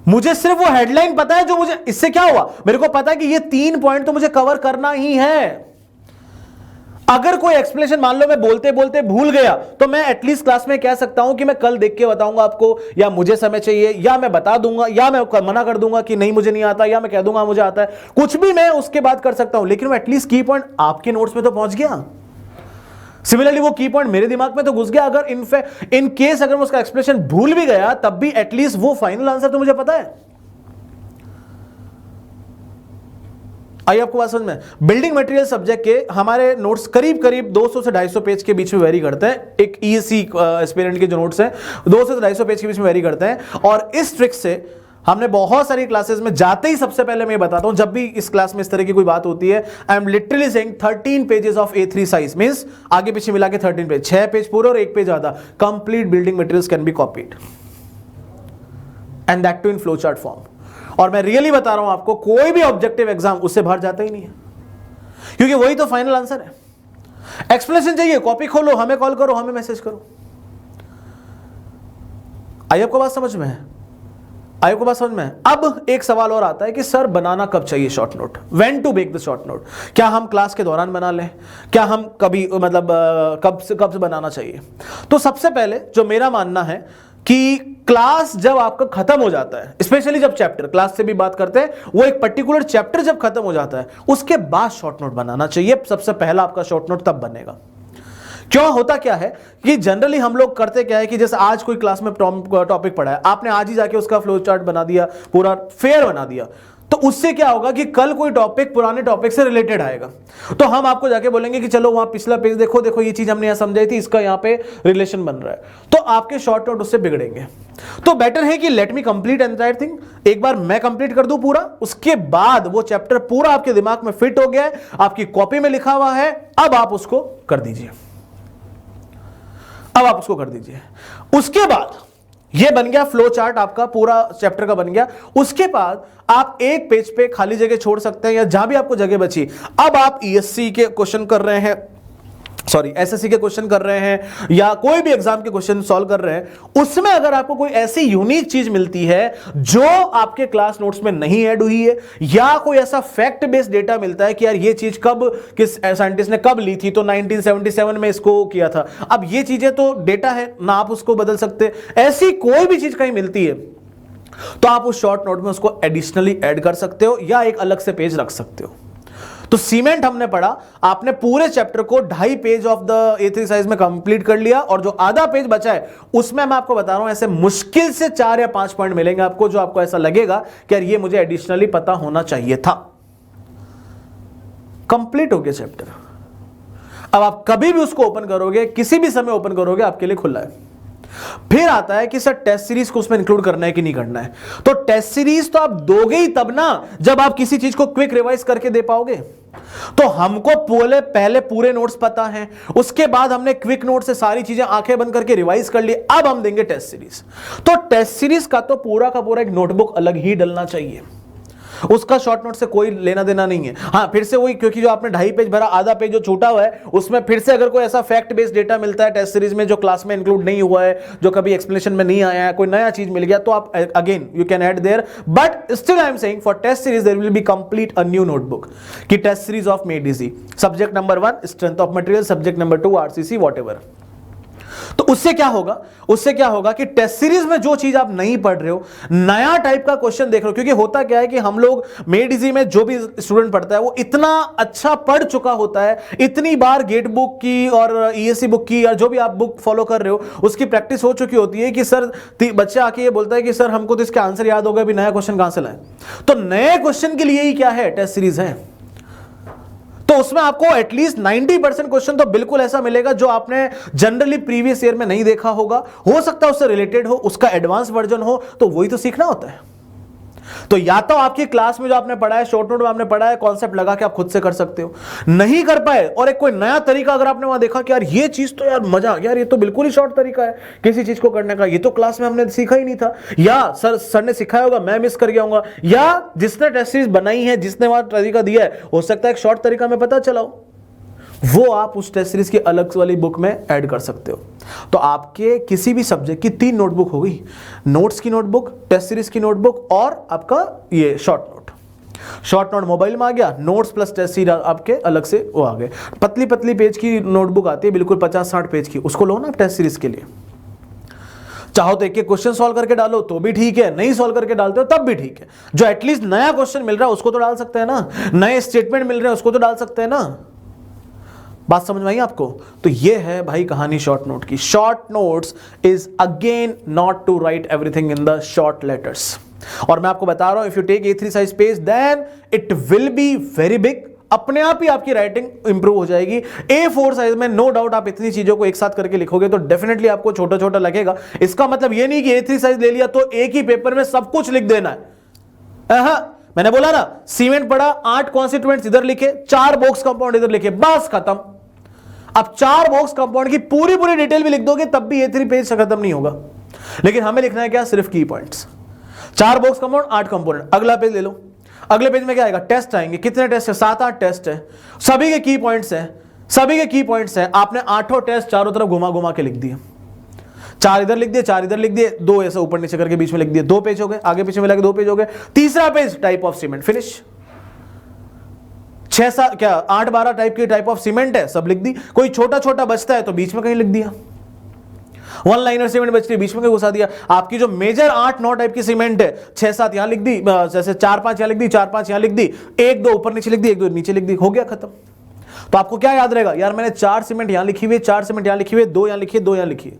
Speaker 1: मुझे सिर्फ वो हेडलाइन पता है जो मुझे, इससे क्या हुआ, मेरे को पता है कि ये 3 पॉइंट तो मुझे कवर करना ही है। अगर कोई एक्सप्लेनेशन मान लो मैं बोलते बोलते भूल गया, तो मैं एटलीस्ट क्लास में कह सकता हूं कि मैं कल देख के बताऊंगा आपको, या मुझे समय चाहिए, या मैं बता दूंगा, या मैं मना कर दूंगा कि नहीं मुझे नहीं आता, या मैं कह दूंगा मुझे आता है, कुछ भी मैं उसके बाद कर सकता हूं, लेकिन वो एटलीस्ट की पॉइंट आपके नोट्स में तो पहुंच गया। सिमिलरली वो की पॉइंट मेरे दिमाग में तो घुस गया। अगर इन केस अगर मैं उसका एक्सप्लेनेशन भूल भी गया, तब भी एटलीस्ट वो फाइनल आंसर तो मुझे पता है। आइए आपको बात समझ में। बिल्डिंग मटेरियल सब्जेक्ट के हमारे नोट्स करीब करीब 200 से 250 पेज के बीच में वेरी करते हैं। एक ईएससी एस्पिरेंट के जो नोट्स हैं 200 से 250 पेज के बीच में वेरी करते हैं। और इस ट्रिक से हमने बहुत सारी क्लासेस में जाते ही सबसे पहले मैं बताता हूं, जब भी इस क्लास में इस तरह की कोई बात होती है, आई am literally saying 13 pages of A3 size, means आगे पीछे मिला के 13 पेज, 6 पेज पूरे और 1 पेज आधा, complete building materials can be copied and that too in flow chart form. और मैं रियली बता रहा हूं आपको, कोई भी ऑब्जेक्टिव एग्जाम उससे बाहर जाता ही नहीं है, क्योंकि वही तो फाइनल आंसर है। एक्सप्लेनेशन चाहिए, कॉपी खोलो, हमें कॉल करो, हमें मैसेज करो। आइए आपको बात समझ में है? आइए आपको बात समझ में है? अब एक सवाल और आता है कि सर बनाना कब चाहिए short note? When to make the short note? क्या हम क्लास के दौरान बना लें? क्या हम कभी मतलब कब से बनाना चाहिए? तो सबसे पहले जो मेरा मानना है कि क्लास जब आपका खत्म हो जाता है, स्पेशली जब चैप्टर, क्लास से भी बात करते हैं, वो एक पर्टिकुलर चैप्टर जब खत्म हो जाता है उसके बाद शॉर्ट नोट बनाना चाहिए। सबसे पहला आपका शॉर्ट नोट तब बनेगा। क्यों? होता क्या है कि जनरली हम लोग करते क्या है कि जैसे आज कोई क्लास में टॉपिक पढ़ा है, आपने आज ही जाके उसका फ्लो चार्ट बना दिया, पूरा फेयर बना दिया, तो उससे क्या होगा कि कल कोई टॉपिक पुराने टॉपिक से रिलेटेड आएगा, तो हम आपको जाके बोलेंगे कि चलो वहां पिछला पेज देखो, देखो ये चीज हमने यहां समझाई थी, इसका यहां पे रिलेशन बन रहा है, तो आपके शॉर्ट नोट उससे बिगड़ेंगे। तो बेटर है कि let me complete entire thing, एक बार मैं कंप्लीट कर दूं पूरा, उसके बाद वो चैप्टर पूरा आपके दिमाग में फिट हो गया है, आपकी कॉपी में लिखा हुआ है, अब आप उसको कर दीजिए। अब आप उसको कर दीजिए। उसके बाद ये बन गया फ्लो चार्ट, आपका पूरा चैप्टर का बन गया। उसके बाद आप एक पेज पे खाली जगह छोड़ सकते हैं, या जहां भी आपको जगह बची, अब आप ईएससी के क्वेश्चन कर रहे हैं, सॉरी एसएससी के क्वेश्चन कर रहे हैं या कोई भी एग्जाम के क्वेश्चन सॉल्व कर रहे हैं, उसमें अगर आपको कोई ऐसी यूनिक चीज मिलती है जो आपके क्लास नोट्स में नहीं ऐड हुई है, या कोई ऐसा फैक्ट बेस्ड डेटा मिलता है कि यार ये चीज कब किस साइंटिस्ट ने कब ली थी, तो 1977 में इसको किया था, अब ये चीजें तो डेटा है ना, आप उसको बदल सकते, ऐसी कोई भी चीज कहीं मिलती है तो आप उस शॉर्ट नोट में उसको एडिशनली ऐड कर सकते हो या एक अलग से पेज रख सकते हो। तो सीमेंट हमने पढ़ा, आपने पूरे चैप्टर को 2.5 page of the A3 size में कंप्लीट कर लिया, और जो आधा पेज बचा है उसमें मैं आपको बता रहा हूं ऐसे मुश्किल से 4 या 5 पॉइंट मिलेंगे आपको जो आपको ऐसा लगेगा कि यार ये मुझे एडिशनली पता होना चाहिए था। कंप्लीट हो गया चैप्टर। अब आप कभी भी उसको ओपन करोगे, किसी भी समय ओपन करोगे, आपके लिए खुला है। फिर आता है कि सर टेस्ट सीरीज को उसमें इंक्लूड करना है कि नहीं करना है। तो टेस्ट सीरीज तो आप दोगे ही तब ना जब आप किसी चीज को क्विक रिवाइज करके दे पाओगे। तो हमको पहले पूरे नोट्स पता हैं, उसके बाद हमने क्विक नोट से सारी चीजें आंखें बंद करके रिवाइज कर ली, अब हम देंगे टेस्ट सीरीज। तो टेस्ट सीरीज का तो पूरा का पूरा एक नोटबुक अलग ही डलना चाहिए, उसका शॉर्ट नोट से कोई लेना देना नहीं है। हाँ फिर से वही, क्योंकि जो आपने 2.5 पेज भरा, आधा पेज जो छूटा हुआ है उसमें फिर से अगर कोई ऐसा फैक्ट बेस्ड डेटा मिलता है टेस्ट सीरीज में जो क्लास में इंक्लूड नहीं हुआ है, जो कभी एक्सप्लेनेशन में नहीं आया है, कोई नया चीज मिल गया, तो आप again you can add there, but still I am saying for test series there will be complete a new notebook कि test series of Made Easy, subject number 1 strength of material, subject number 2 RCC whatever. तो उससे क्या होगा, उससे क्या होगा कि test series में जो चीज आप नहीं पढ़ रहे हो, नया टाइप का क्वेश्चन देख रहे हो, क्योंकि होता क्या है कि हम लोग मेड इजी में जो भी स्टूडेंट पढ़ता है वो इतना अच्छा पढ़ चुका होता है, इतनी बार गेट बुक की और ईएससी बुक की या जो भी आप बुक फॉलो कर रहे हो उसकी प्रैक्टिस हो चुकी होती है कि सर बच्चा आके ये बोलता है कि सर हमको तो इसके आंसर याद हो गए, अभी नया क्वेश्चन कहां से लाएं। तो नए क्वेश्चन के लिए ही क्या है, टेस्ट सीरीज है। तो उसमें आपको एटलीस्ट 90% क्वेश्चन तो बिल्कुल ऐसा मिलेगा जो आपने जनरली प्रीवियस ईयर में नहीं देखा होगा, हो सकता है उससे रिलेटेड हो, उसका एडवांस वर्जन हो, तो वही तो सीखना होता है। तो या तो आपकी क्लास में जो आपने पढ़ा है, शॉर्ट नोट में आपने पढ़ा है, कॉन्सेप्ट लगा के आप खुद से कर सकते हो, नहीं कर पाए और एक कोई नया तरीका अगर आपने वहां देखा कि यार ये चीज तो यार मजा, यार ये तो बिल्कुल ही शॉर्ट तरीका है किसी चीज को करने का, ये तो क्लास में हमने सीखा ही नहीं था, या सर ने सिखाया होगा मैं मिस कर गया हूंगा, या जिसने टेस्ट सीरीज बनाई है, जिसने वहां तरीका दिया है, हो सकता है एक शॉर्ट तरीका में पता चला हो, वो आप उस टेस्ट सीरीज की अलग वाली बुक में ऐड कर सकते हो। तो आपके किसी भी सब्जेक्ट की 3 नोटबुक हो गई, नोट्स की नोटबुक, टेस्ट सीरीज की नोटबुक और आपका ये short note. Short note mobile में आ गया, नोट्स प्लस टेस्ट सीरीज आपके अलग से वो आ गए। पतली पतली पेज की नोटबुक आती है बिल्कुल 50-60 पेज की, उसको लो ना आप टेस्ट सीरीज के लिए। चाहो तो एक एक क्वेश्चन सॉल्व करके डालो तो भी ठीक है, नहीं सॉल्व करके डालते हो तब भी ठीक है। जो एटलीस्ट नया क्वेश्चन मिल रहा है उसको तो डाल सकते हैं ना, नए स्टेटमेंट मिल रहे हैं उसको तो डाल सकते हैं ना। बात समझ में आई आपको? तो ये है भाई कहानी शॉर्ट नोट की। Short notes is again not to write everything in the short letters. और मैं आपको बता रहा हूं, if you take A3 size page then it will be very big, अपने आप ही आपकी राइटिंग इंप्रूव हो जाएगी। A4 साइज में नो डाउट आप इतनी चीजों को एक साथ करके लिखोगे तो डेफिनेटली आपको छोटा छोटा लगेगा। इसका मतलब ये नहीं कि A3 साइज ले लिया तो एक ही पेपर में सब कुछ लिख देना है। मैंने बोला ना, सीमेंट पढ़ा, 8 कॉन्स्टिट्यूएंट्स इधर लिखे, 4 बॉक्स कंपाउंड इधर लिखे, बस खत्म। अब 4 बॉक्स कंपाउंड की पूरी पूरी डिटेल भी लिख दोगे तब भी A3 पेज से खत्म नहीं होगा। लेकिन हमें लिखना है क्या, सिर्फ की पॉइंट्स। 4 box compound, 8 component. अगला पेज ले लो, अगले पेज में क्या आएगा, टेस्ट आएंगे। कितने टेस्ट है, 7-8 टेस्ट है, सभी के की पॉइंट्स हैं, सभी के की पॉइंट्स हैं। आपने 8 टेस्ट चारों तरफ घुमा घुमा के लिख दिए, 4 इधर लिख दिए, 4 इधर लिख दिए, 2 ऐसे ऊपर नीचे करके बीच में लिख दिए, 2 पेज हो गए, आगे पीछे मिला के 2 पेज हो गए। तीसरा page type of cement, finish. 6-7 क्या 8-12 टाइप की टाइप ऑफ सीमेंट है, सब लिख दी। कोई छोटा छोटा बचता है तो बीच में कहीं लिख दिया, 1 लाइनर सीमेंट बचती है बीच में कहीं घुसा दिया। आपकी जो मेजर 8-9 टाइप की सीमेंट है, 6-7 यहां लिख दी, जैसे 4-5 यहां लिख दी, 4-5 यहां लिख दी, 1-2 ऊपर नीचे लिख दी, 1-2 नीचे लिख दी, हो गया खत्म। तो आपको क्या याद रहेगा, यार मैंने 4 सीमेंट यहां लिखी हुई, 4 सीमेंट यहां लिखी हुई, 2 यहां लिखी है, 2 यहां लिखी है,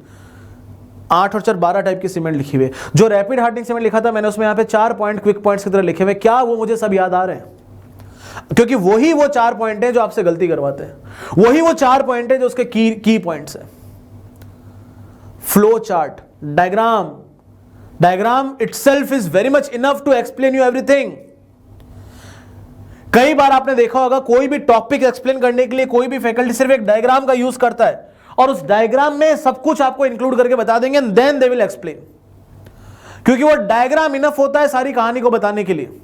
Speaker 1: 8 और 4 12 टाइप की सीमेंट लिखी हुई। जो रैपिड हार्डनिंग सीमेंट लिखा था मैंने, उसमें यहाँ पे 4 पॉइंट क्विक पॉइंट्स की तरह लिखे हुए, क्या वो मुझे सब याद आ रहे हैं? क्योंकि वही वो 4 पॉइंट है जो आपसे गलती करवाते हैं, वही वो 4 पॉइंट है जो उसके की पॉइंट्स है। Flow chart, diagram itself is very much enough to explain you everything. कई बार आपने देखा होगा, कोई भी टॉपिक एक्सप्लेन करने के लिए कोई भी फैकल्टी सिर्फ एक डायग्राम का यूज करता है और उस डायग्राम में सब कुछ आपको इंक्लूड करके बता देंगे, देन दे विल एक्सप्लेन, क्योंकि वो डायग्राम इनफ होता है सारी कहानी को बताने के लिए।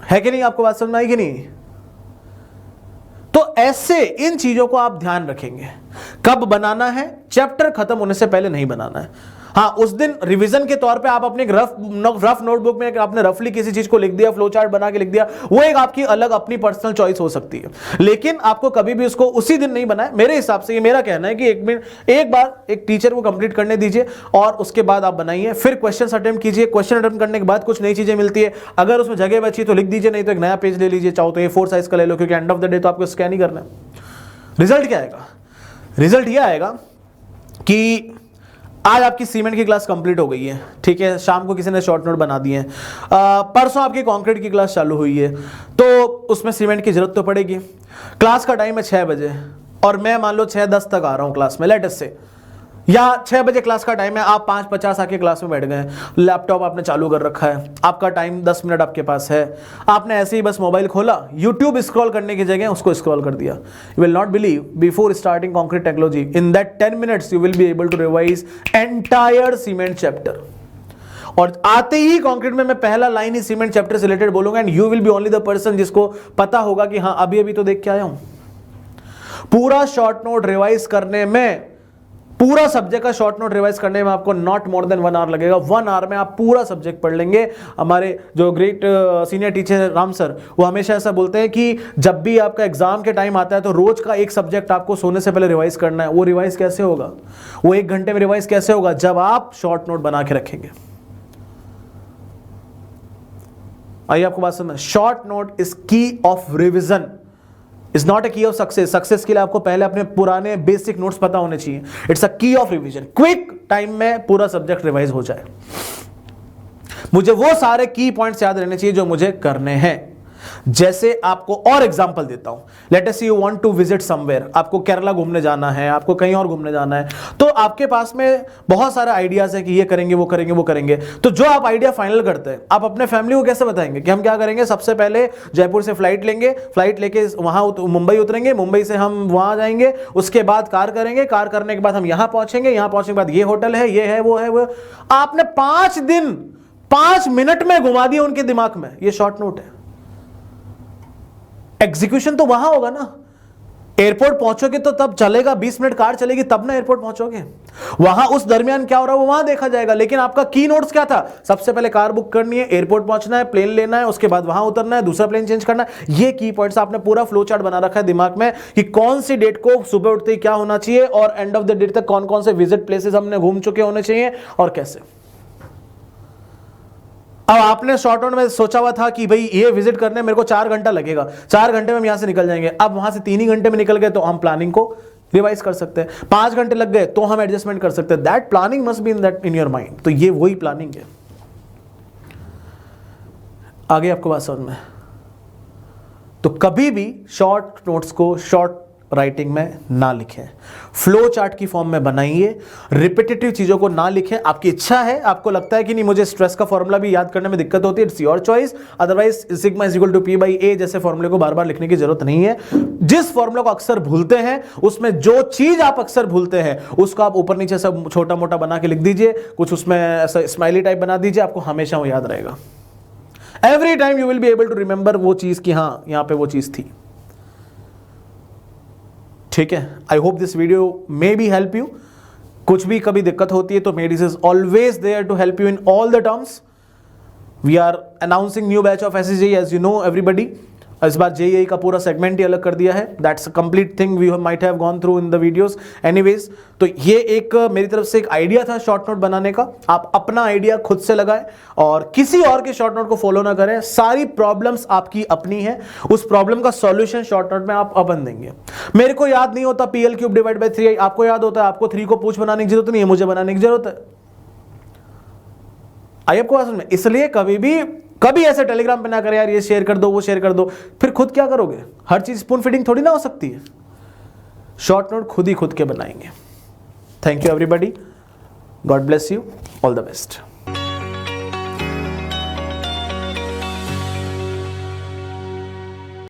Speaker 1: है कि नहीं? आपको बात समझ में आई कि नहीं? तो ऐसे इन चीजों को आप ध्यान रखेंगे। कब बनाना है? चैप्टर खत्म होने से पहले नहीं बनाना है। हाँ, उस दिन रिवीजन के तौर पे आप अपने रफ नोटबुक में आपने रफली किसी चीज को लिख दिया, फ्लो चार्ट बना के लिख दिया, वो एक आपकी अलग अपनी पर्सनल चॉइस हो सकती है, लेकिन आपको कभी भी उसको उसी दिन नहीं बनाए। मेरे हिसाब से ये मेरा कहना है कि एक बार एक टीचर को कंप्लीट करने दीजिए और उसके बाद आप बनाइए, फिर क्वेश्चन अटेम्प्ट कीजिए। क्वेश्चन अटेम्प्ट करने के बाद कुछ नई चीजें मिलती है, अगर उसमें जगह बची तो लिख दीजिए, नहीं तो एक नया पेज ले लीजिए, चाहो तो A4 साइज का ले लो, क्योंकि एंड ऑफ द डे तो आपको स्कैन ही करना है। रिजल्ट क्या आएगा? रिजल्ट ये आएगा कि आज आपकी सीमेंट की क्लास कंप्लीट हो गई है, ठीक है, शाम को किसी ने शॉर्ट नोट बना दिए हैं, परसों आपकी कंक्रीट की क्लास चालू हुई है, तो उसमें सीमेंट की जरूरत तो पड़ेगी। क्लास का टाइम है 6 बजे और मैं मान लो 6:10 तक आ रहा हूं क्लास में, लेट अस से, या 6 बजे क्लास का टाइम है, आप 5:50 आके क्लास में बैठ गए, लैपटॉप आपने चालू कर रखा है, आपका टाइम 10 मिनट आपके पास है, आपने ऐसे ही बस मोबाइल खोला, यूट्यूब स्क्रॉल करने की जगह उसको स्क्रॉल कर दिया। You will not believe, before starting concrete technology, in that 10 minutes you will be able to revise entire cement chapter. और आते ही कंक्रीट में मैं पहला लाइन ही सीमेंट चैप्टर से रिलेटेड बोलूंगा, and you will be only the person जिसको पता होगा कि हाँ अभी तो देख के आया हूं। पूरा शॉर्ट नोट रिवाइज करने में, पूरा सब्जेक्ट का शॉर्ट नोट रिवाइज करने में आपको नॉट मोर देन 1 आवर लगेगा। 1 आवर में आप पूरा सब्जेक्ट पढ़ लेंगे। हमारे जो great senior teacher Ram sir, वो हमेशा ऐसा बोलते हैं कि जब भी आपका एग्जाम के टाइम आता है तो रोज का एक सब्जेक्ट आपको सोने से पहले रिवाइज करना है। वो रिवाइज कैसे होगा? वो 1 घंटे में रिवाइज कैसे होगा? जब आप शॉर्ट नोट बना के रखेंगे। आइए आपको बात समझ, शॉर्ट नोट इज की of revision, is not a की ऑफ सक्सेस। सक्सेस के लिए आपको पहले अपने पुराने बेसिक नोट्स पता होने चाहिए। इट्स अ की ऑफ रिवीजन, क्विक टाइम में पूरा सब्जेक्ट रिवाइज हो जाए। मुझे वो सारे की पॉइंट्स याद रहने चाहिए जो मुझे करने हैं। जैसे आपको और एग्जांपल देता हूं, let us say you want to visit somewhere, आपको केरला घूमने जाना है, आपको कहीं और घूमने जाना है, तो आपके पास में बहुत सारे आइडियाज है कि ये करेंगे वो करेंगे वो करेंगे। तो जो आप आइडिया फाइनल करते हैं, आप अपने फैमिली को कैसे बताएंगे कि हम क्या करेंगे? सबसे पहले जयपुर से फ्लाइट लेंगे, फ्लाइट लेके वहां मुंबई उतरेंगे, मुंबई से हम वहां जाएंगे, उसके बाद कार करेंगे, कार करने के बाद हम यहां पहुंचेंगे, यहां पहुंचने के बाद ये होटल है, ये है, वो है, वो। आपने 5 दिन 5 मिनट में घुमा दिया उनके दिमाग में। ये शॉर्ट नोट है। एग्जीक्यूशन तो वहां होगा ना। एयरपोर्ट पहुंचोगे तो तब चलेगा, 20 मिनट कार चलेगी तब ना एयरपोर्ट पहुंचोगे। वहां उस दरमियान क्या हो रहा है वो वहां देखा जाएगा। लेकिन आपका की नोट्स क्या था? सबसे पहले कार बुक करनी है, एयरपोर्ट पहुंचना है, प्लेन लेना है, उसके बाद वहां उतरना है, दूसरा प्लेन चेंज करना है। ये की पॉइंट्स आपने पूरा फ्लो चार्ट बना रखा है दिमाग में कि कौन सी डेट को सुबह उठते ही क्या होना चाहिए और एंड ऑफ द डेट तक कौन कौन से विजिट प्लेसेस हमने घूम चुके होने चाहिए और कैसे। अब आपने शॉर्ट नोट में सोचा हुआ था कि भाई ये विजिट करने मेरे को 4 घंटा लगेगा, 4 घंटे में हम यहां से निकल जाएंगे। अब वहां से 3 ही घंटे में निकल गए तो हम प्लानिंग को रिवाइज कर सकते हैं। 5 घंटे लग गए तो हम एडजस्टमेंट कर सकते हैं। That planning must be in your mind. तो ये वही प्लानिंग है। आगे आपको बात समझ में? तो कभी भी शॉर्ट नोट्स को शॉर्ट राइटिंग में ना लिखें, फ्लो चार्ट की फॉर्म में बनाइए। रिपीटेटिव चीजों को ना लिखें। आपकी इच्छा है, आपको लगता है कि नहीं मुझे स्ट्रेस का फॉर्मूला भी याद करने में दिक्कत होती है, it's your choice. Otherwise sigma is equal to P by A जैसे फॉर्मूले को बार बार लिखने की जरूरत नहीं है। जिस फॉर्मूले को अक्सर भूलते हैं, उसमें जो चीज आप अक्सर भूलते हैं उसको आप ऊपर नीचे सब छोटा मोटा बना के लिख दीजिए, कुछ उसमें ऐसा स्माइली टाइप बना दीजिए, आपको हमेशा वो याद रहेगा। Every time you will be able to remember वो चीज कि हाँ यहां पे वो चीज थी। ठीक है, I hope this video may be help you. कुछ भी कभी दिक्कत होती है तो Made Easy is always there to help you in all the terms. We are announcing new batch of SSG as you know everybody. इस बार जेईई का पूरा सेगमेंट ही अलग कर दिया है। That's a complete thing we might have gone through in the videos anyways. तो ये एक मेरी तरफ से एक आइडिया था शॉर्ट नोट बनाने का। आप अपना आइडिया खुद से लगाएं और किसी और के शॉर्ट नोट को फॉलो ना करें। सारी प्रॉब्लम्स आपकी अपनी है, उस प्रॉब्लम का सॉल्यूशन शॉर्ट नोट में आप अपन देंगे। मेरे को याद नहीं होता PL³ डिवाइड बाय 3i, आपको याद होता है। आपको 3 को पूछ बनाने की जरूरत नहीं है, मुझे बनाने की जरूरत है। आई आपको बात में? इसलिए कभी ऐसे टेलीग्राम पे ना करें यार ये शेयर कर दो वो शेयर कर दो, फिर खुद क्या करोगे? हर चीज स्पून फीडिंग थोड़ी ना हो सकती है। शॉर्ट नोट खुद ही खुद के बनाएंगे। Thank you everybody, God bless you, all the best.